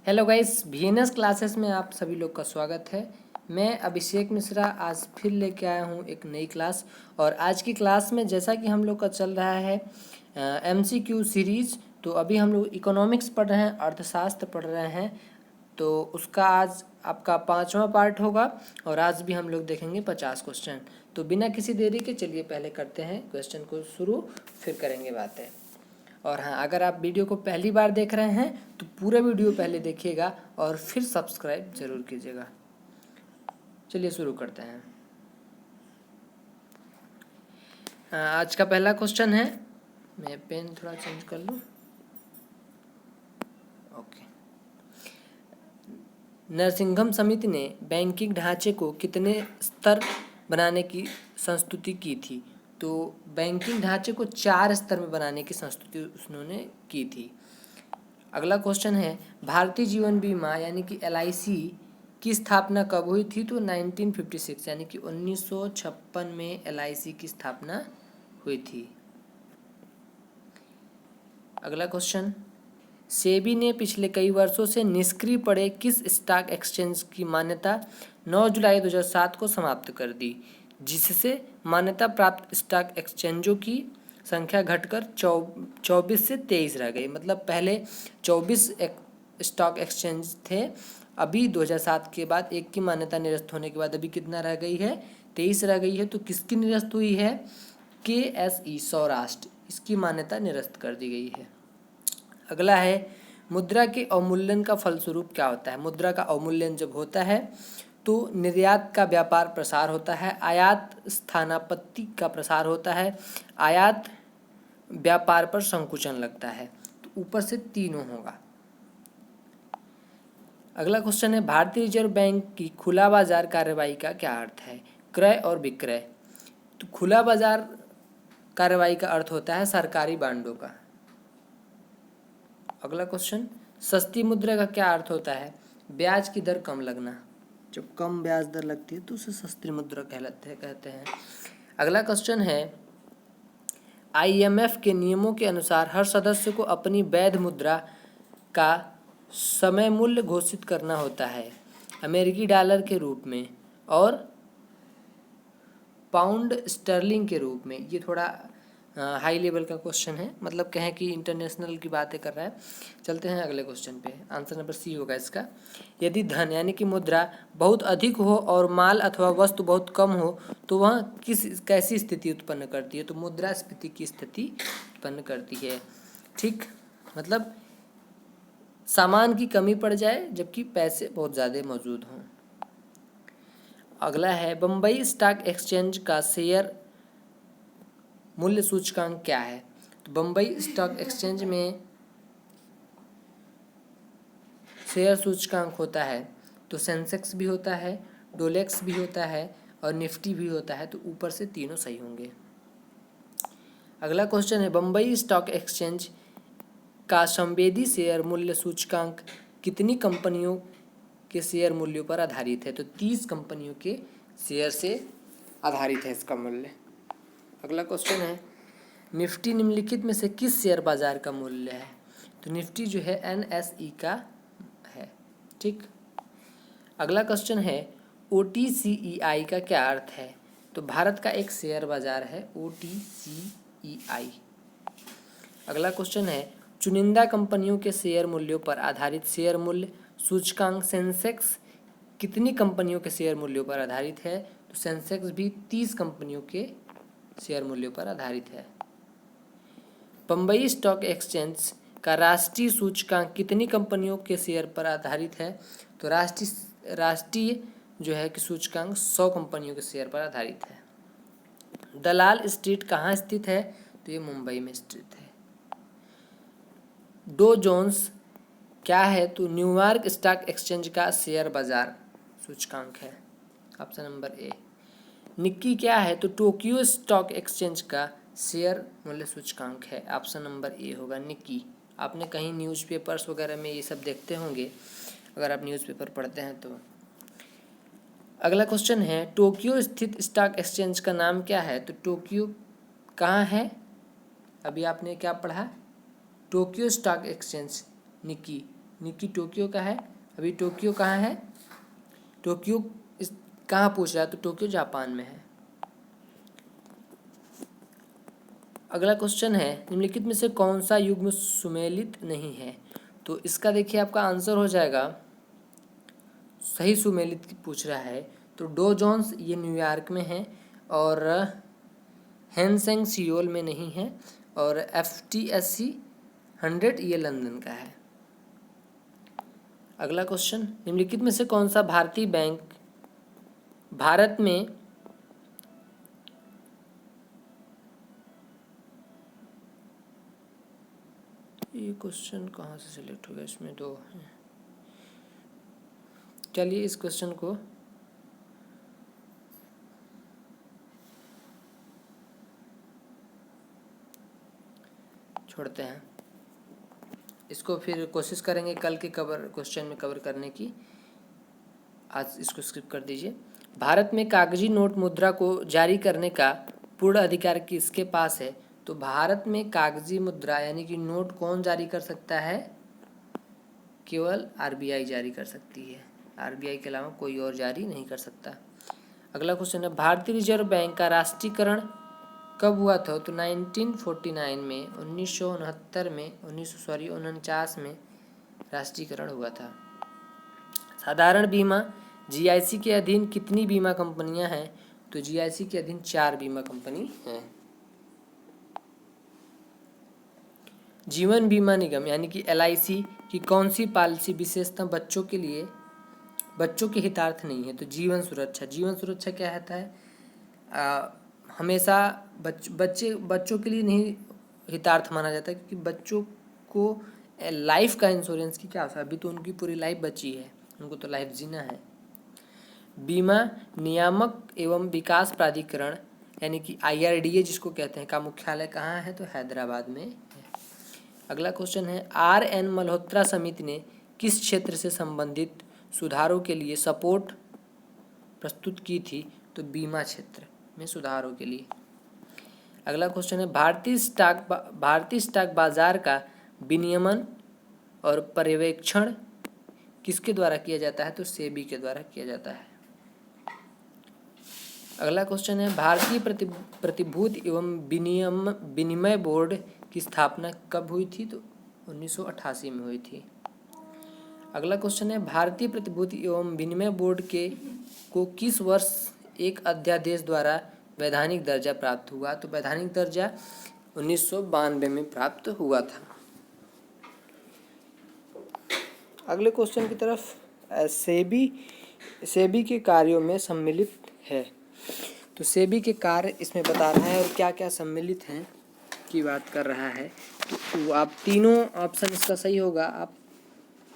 Hello guys, VNS classes में आप सभी लोग का स्वागत है। मैं अभिषेक मिश्रा आज फिर लेके आया हूँ एक नई क्लास। और आज की क्लास में जैसा कि हम लोग का चल रहा है एमसीक्यू सीरीज, तो अभी हम लोग इकोनॉमिक्स पढ़ रहे हैं, अर्थशास्त्र पढ़ रहे हैं। तो उसका आज आपका 5वां पार्ट होगा और आज भी हम लोग देखेंगे 50 क्वेश्चन। तो बिना किसी देरी के चलिए पहले करते हैं क्वेश्चन को शुरू, फिर करेंगे बातें। और हाँ, अगर आप वीडियो को पहली बार देख रहे हैं तो पूरा वीडियो पहले देखिएगा और फिर सब्सक्राइब जरूर कीजिएगा। चलिए शुरू करते हैं। आज का पहला क्वेश्चन है, मैं पेन थोड़ा चेंज कर लूँ। ओके। नरसिंघम समिति ने बैंकिंग ढांचे को कितने स्तर बनाने की संस्तुति की थी? तो बैंकिंग ढांचे को 4 स्तर में बनाने की संस्तुति उन्होंने की थी। अगला क्वेश्चन है, भारतीय जीवन बीमा यानी कि एलआईसी की स्थापना कब हुई थी? तो 1956 यानी कि 1956 में एलआईसी की स्थापना हुई थी। अगला क्वेश्चन, सेबी ने पिछले कई वर्षों से निष्क्रिय पड़े किस स्टॉक एक्सचेंज की मान्यता 9 जुलाई 2007 को समाप्त कर दी, जिससे मान्यता प्राप्त स्टॉक एक्सचेंजों की संख्या घटकर 24 से 23 रह गई। मतलब पहले 24 स्टॉक एक्सचेंज थे, अभी 2007 के बाद एक की मान्यता निरस्त होने के बाद अभी कितना रह गई है? 23 रह गई है। तो किसकी निरस्त हुई है? केएसई सौराष्ट्र, इसकी मान्यता निरस्त कर दी गई है। अगला है, मुद्रा के अवमूल्यन का फलस्वरूप क्या होता है? मुद्रा का अवमूल्यन जब होता है तो निर्यात का व्यापार प्रसार होता है, आयात स्थानापत्ति का प्रसार होता है, आयात व्यापार पर संकुचन लगता है। तो ऊपर से तीनों होगा। अगला क्वेश्चन है, भारतीय रिजर्व बैंक की खुला बाजार कार्रवाई का क्या अर्थ है? क्रय और विक्रय। तो खुला बाजार कार्रवाई का अर्थ होता है सरकारी बांडों का। अगला क्वेश्चन, सस्ती मुद्रा का क्या अर्थ होता है? ब्याज की दर कम लगना। जब कम ब्याज दर लगती है तो उसे सस्ती मुद्रा कहते हैं। अगला क्वेश्चन है, आईएमएफ के नियमों के अनुसार हर सदस्य को अपनी वैध मुद्रा का समय मूल्य घोषित करना होता है, अमेरिकी डॉलर के रूप में और पाउंड स्टर्लिंग के रूप में। ये थोड़ा हाई लेवल का क्वेश्चन है, मतलब कहें कि इंटरनेशनल की बातें कर रहा है। चलते हैं अगले क्वेश्चन पे। आंसर नंबर सी होगा इसका। यदि धन यानी कि मुद्रा बहुत अधिक हो और माल अथवा वस्तु बहुत कम हो तो वह कैसी स्थिति उत्पन्न करती है? तो मुद्रास्फीति की स्थिति उत्पन्न करती है। ठीक, मतलब सामान की कमी पड़ जाए जबकि पैसे बहुत ज़्यादा मौजूद हों। अगला है, बम्बई स्टॉक एक्सचेंज का शेयर मूल्य सूचकांक क्या है? तो बम्बई स्टॉक एक्सचेंज में शेयर सूचकांक होता है, तो सेंसेक्स भी होता है, डोलेक्स भी होता है और निफ्टी भी होता है। तो ऊपर से तीनों सही होंगे। अगला क्वेश्चन है, बम्बई स्टॉक एक्सचेंज का संवेदी शेयर मूल्य सूचकांक कितनी कंपनियों के शेयर मूल्यों पर आधारित है? तो 30 कंपनियों के शेयर से आधारित है इसका मूल्य। अगला क्वेश्चन है, निफ्टी निम्नलिखित में से किस शेयर बाजार का मूल्य है? तो निफ्टी जो है एनएसई का है। ठीक। अगला क्वेश्चन है, ओटीसीईआई का क्या अर्थ है? तो भारत का एक शेयर बाजार है ओटीसीईआई। अगला क्वेश्चन है, चुनिंदा कंपनियों के शेयर मूल्यों पर आधारित शेयर मूल्य सूचकांक सेंसेक्स कितनी कंपनियों के शेयर मूल्यों पर आधारित है? तो सेंसेक्स भी 30 कंपनियों के शेयर मूल्यों पर आधारित है। बम्बई स्टॉक एक्सचेंज का राष्ट्रीय सूचकांक कितनी कंपनियों के शेयर पर आधारित है? तो राष्ट्रीय जो है कि सूचकांक 100 कंपनियों के शेयर पर आधारित है। दलाल स्ट्रीट कहाँ स्थित है? तो ये मुंबई में स्थित है। डो जोन्स क्या है? तो न्यूयॉर्क स्टॉक एक्सचेंज का शेयर बाजार सूचकांक है, ऑप्शन नंबर ए। निक्की क्या है? तो टोक्यो स्टॉक एक्सचेंज का शेयर मूल्य सूचकांक है, ऑप्शन नंबर ए होगा निक्की। आपने कहीं न्यूज़पेपर्स वगैरह में ये सब देखते होंगे अगर आप न्यूज़पेपर पढ़ते हैं तो। अगला क्वेश्चन है, टोक्यो स्थित स्टॉक एक्सचेंज का नाम क्या है? तो टोक्यो कहाँ है? अभी आपने क्या पढ़ा? टोक्यो स्टॉक एक्सचेंज निक्की निकी टोक्यो का है। अभी टोक्यो कहाँ है? टोक्यो इस कहाँ पूछ रहा है, तो टोक्यो जापान में है। अगला क्वेश्चन है, निम्नलिखित में से कौन सा युग्म सुमेलित नहीं है? तो इसका देखिए आपका आंसर हो जाएगा, सही सुमेलित पूछ रहा है तो डो जोन्स ये न्यूयॉर्क में है, और हैनसेंग सियोल में नहीं है, और FTSE 100 ये लंदन का है। अगला क्वेश्चन, निम्नलिखित में से कौन सा भारतीय बैंक भारत में ये क्वेश्चन कहाँ से सिलेक्ट हो गया, इसमें दो हैं। चलिए इस क्वेश्चन को छोड़ते हैं, इसको फिर कोशिश करेंगे कल के क्वेश्चन में कवर करने की। आज इसको स्किप कर दीजिए। भारत में कागजी नोट मुद्रा को जारी करने का पूर्ण अधिकार किसके पास है? तो भारत में कागजी मुद्रा यानी कि नोट कौन जारी कर सकता है? केवल RBI जारी कर सकती है। RBI के अलावा कोई और जारी नहीं कर सकता। अगला क्वेश्चन है, भारतीय रिजर्व बैंक का राष्ट्रीयकरण कब हुआ था? तो 1949 में, 1969 में, 1949 में राष्ट्रीयकरण हुआ था। साधारण बीमा GIC के अधीन कितनी बीमा कंपनियां हैं? तो GIC के अधीन 4 बीमा कंपनी हैं। जीवन बीमा निगम यानी कि LIC की कौन सी पॉलिसी विशेषतः बच्चों के हितार्थ नहीं है? तो जीवन सुरक्षा क्या होता है? हमेशा बच्चों के लिए नहीं हितार्थ माना जाता, क्योंकि बच्चों को लाइफ का इंश्योरेंस की क्या आवश्यकता, अभी तो उनकी पूरी लाइफ बची है, उनको तो लाइफ जीना है। बीमा नियामक एवं विकास प्राधिकरण यानी कि IRDA जिसको कहते हैं, का मुख्यालय कहाँ है? तो हैदराबाद में है। अगला क्वेश्चन है, RN मल्होत्रा समिति ने किस क्षेत्र से संबंधित सुधारों के लिए सपोर्ट प्रस्तुत की थी? तो बीमा क्षेत्र में सुधारों के लिए। अगला क्वेश्चन है, भारतीय स्टॉक बाजार का विनियमन और पर्यवेक्षण किसके द्वारा किया जाता है? तो सेबी के द्वारा किया जाता है। अगला क्वेश्चन है, भारतीय प्रतिभूति एवं विनिमय बोर्ड की स्थापना कब हुई थी? तो 1988 में हुई थी। अगला क्वेश्चन है, भारतीय प्रतिभूति एवं विनिमय बोर्ड को किस वर्ष एक अध्यादेश द्वारा वैधानिक दर्जा प्राप्त हुआ? तो वैधानिक दर्जा 1992 में प्राप्त हुआ था। अगले क्वेश्चन की तरफ, सेबी के कार्यों में सम्मिलित है। तो सेबी के कार्य इसमें बता रहा है और क्या क्या सम्मिलित हैं की बात कर रहा है। तो आप तीनों ऑप्शन इसका सही होगा, आप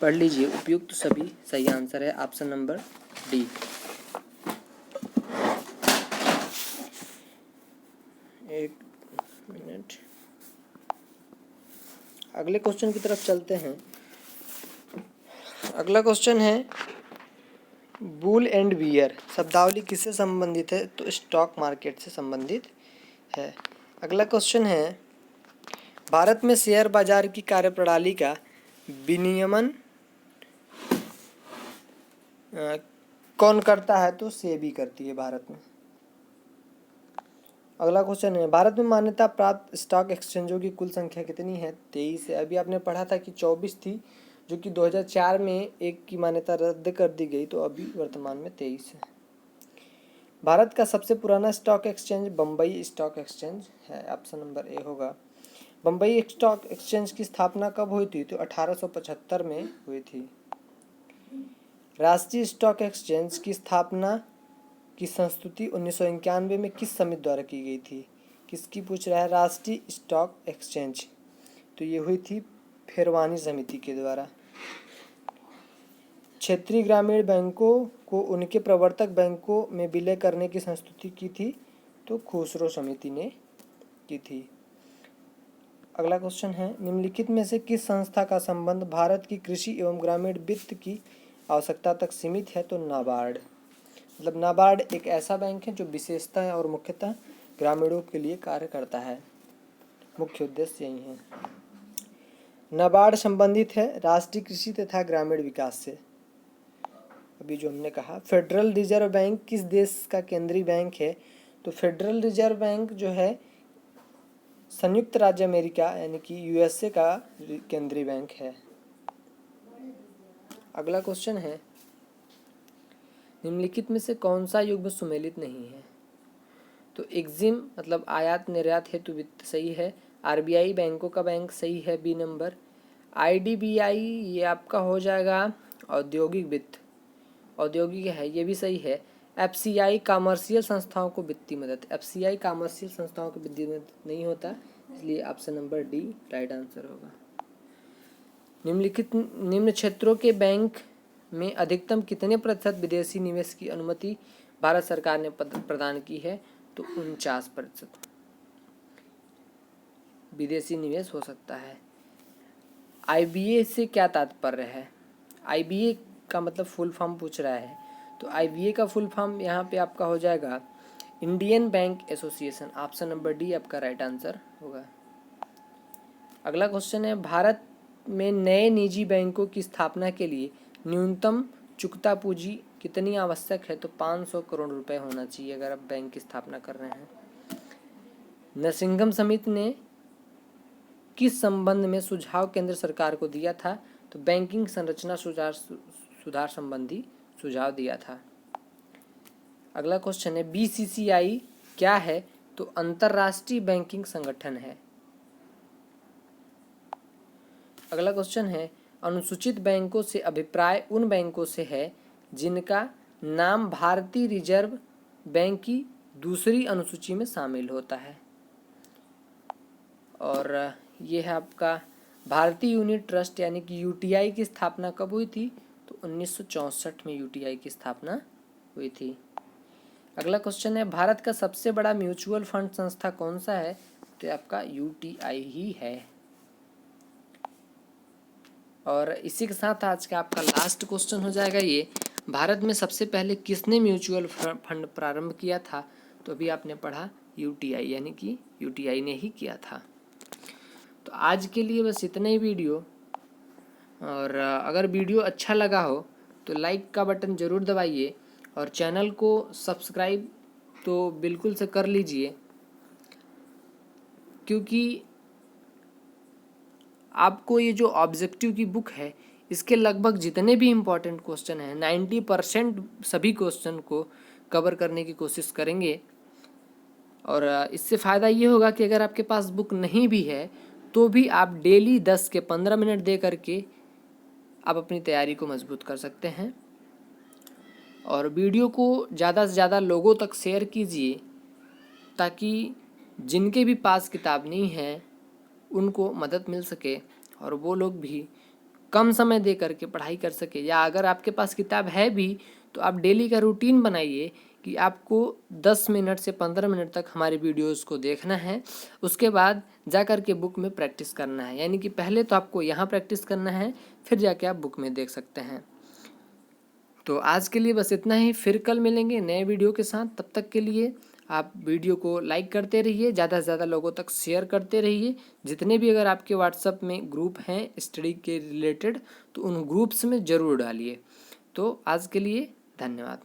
पढ़ लीजिए। उपयुक्त सभी सही आंसर है ऑप्शन नंबर D। एक मिनट, अगले क्वेश्चन की तरफ चलते हैं। अगला क्वेश्चन है, बुल एंड बियर शब्दावली किससे संबंधित है? तो स्टॉक मार्केट से संबंधित है। अगला क्वेश्चन है, भारत में शेयर बाजार की कार्यप्रणाली का विनियमन कौन करता है? तो सेबी करती है भारत में। अगला क्वेश्चन है, भारत में मान्यता प्राप्त स्टॉक एक्सचेंजों की कुल संख्या कितनी है? 23 है। अभी आपने पढ़ा था कि 24 थी, जो कि 2004 में एक की मान्यता रद्द कर दी गई, तो अभी वर्तमान में 23 है। भारत का सबसे पुराना stock exchange Bombay stock exchange है, ऑप्शन नंबर A होगा। बम्बई स्टॉक एक्सचेंज की स्थापना कब हुई थी? तो 1875 में हुई थी। राष्ट्रीय स्टॉक एक्सचेंज की स्थापना की संस्तुति 1991 में किस समिति द्वारा की गई थी? किसकी पूछ रहा है? राष्ट्रीय स्टॉक एक्सचेंज, तो ये हुई थी फेरवानी समिति के द्वारा। क्षेत्रीय ग्रामीण बैंकों को उनके प्रवर्तक बैंकों में विलय करने की संस्तुति की थी, तो खुसरो समिति ने की थी। अगला क्वेश्चन है, निम्नलिखित में से किस संस्था का संबंध भारत की कृषि एवं ग्रामीण वित्त की आवश्यकता तक सीमित है? तो नाबार्ड। मतलब नाबार्ड एक ऐसा बैंक है जो विशेषतः और मुख्यतः ग्रामीणों के लिए कार्य करता है, मुख्य उद्देश्य यही है। नाबार्ड संबंधित है राष्ट्रीय कृषि तथा ग्रामीण विकास से। अभी जो हमने कहा फेडरल रिजर्व बैंक किस देश का केंद्रीय बैंक है, तो फेडरल रिजर्व बैंक जो है संयुक्त राज्य अमेरिका यानी कि यूएसए का केंद्रीय बैंक है। अगला क्वेश्चन है निम्नलिखित में से कौन सा युग्म सुमेलित नहीं है, तो एग्जिम मतलब आयात निर्यात हेतु वित्त सही है, आरबीआई बैंकों का बैंक सही है बी नंबर, आईडीबीआई ये आपका हो जाएगा औद्योगिक वित्त, औद्योगिक है ये भी सही है, एफसीआई कमर्शियल संस्थाओं को वित्तीय मदद, एफसीआई कमर्शियल संस्थाओं को वित्तीय मदद नहीं होता, इसलिए option number D right answer होगा। निम्न क्षेत्रों के बैंक में अधिकतम कितने प्रतिशत विदेशी निवेश की अनुमति भारत सरकार ने प्रदान की है, तो 49% विदेशी निवेश हो सकता है। आईबीए से क्या तात्पर्य है, आईबीए का मतलब फुल फॉर्म पूछ रहा है, तो आईबीए का फुल फॉर्म यहाँ पे आपका हो जाएगा Indian bank association, option number D आपका राइट आंसर होगा। अगला क्वेश्चन है भारत में नए निजी बैंकों की स्थापना के लिए न्यूनतम चुकता पूंजी कितनी आवश्यक है, तो 500 करोड़ रुपए होना चाहिए अगर आप बैंक की स्थापना कर रहे हैं। नरसिंघम समिति ने किस संबंध में सुझाव केंद्र सरकार को दिया था, तो बैंकिंग संरचना सुधार संबंधी सुझाव दिया था। अगला क्वेश्चन है बीसीसीआई क्या है, तो अंतरराष्ट्रीय बैंकिंग संगठन है। अगला क्वेश्चन है अनुसूचित बैंकों से अभिप्राय उन बैंकों से है जिनका नाम भारतीय रिजर्व बैंक की दूसरी अनुसूची में शामिल होता है, और ये है आपका भारतीय यूनिट ट्रस्ट यानी कि यूटीआई की स्थापना कब हुई थी, तो 1964 में यूटीआई की स्थापना हुई थी। अगला क्वेश्चन है भारत का सबसे बड़ा म्यूचुअल फंड संस्था कौन सा है, तो आपका यूटीआई ही है। और इसी के साथ आज का आपका लास्ट क्वेश्चन हो जाएगा ये, भारत में सबसे पहले किसने म्यूचुअल फंड प्रारंभ किया था, तो अभी आपने पढ़ा यूटीआई यानी कि यूटीआई ने ही किया था। तो आज के लिए बस इतना ही वीडियो, और अगर वीडियो अच्छा लगा हो तो लाइक का बटन ज़रूर दबाइए और चैनल को सब्सक्राइब तो बिल्कुल से कर लीजिए, क्योंकि आपको ये जो ऑब्जेक्टिव की बुक है इसके लगभग जितने भी इम्पोर्टेंट क्वेश्चन हैं 90% सभी क्वेश्चन को कवर करने की कोशिश करेंगे। और इससे फ़ायदा ये होगा कि अगर आपके पास बुक नहीं भी है तो भी आप डेली 10 के 15 मिनट दे करके आप अपनी तैयारी को मजबूत कर सकते हैं। और वीडियो को ज़्यादा से ज़्यादा लोगों तक शेयर कीजिए ताकि जिनके भी पास किताब नहीं है उनको मदद मिल सके और वो लोग भी कम समय दे करके पढ़ाई कर सके। या अगर आपके पास किताब है भी तो आप डेली का रूटीन बनाइए कि आपको 10 मिनट से 15 मिनट तक हमारे वीडियोस को देखना है, उसके बाद जा कर के बुक में प्रैक्टिस करना है। यानी कि पहले तो आपको यहाँ प्रैक्टिस करना है, फिर जाके आप बुक में देख सकते हैं। तो आज के लिए बस इतना ही, फिर कल मिलेंगे नए वीडियो के साथ। तब तक के लिए आप वीडियो को लाइक करते रहिए, ज़्यादा से ज़्यादा लोगों तक शेयर करते रहिए। जितने भी अगर आपके व्हाट्सएप में ग्रुप हैं स्टडी के रिलेटेड तो उन ग्रुप्स में ज़रूर डालिए। तो आज के लिए धन्यवाद।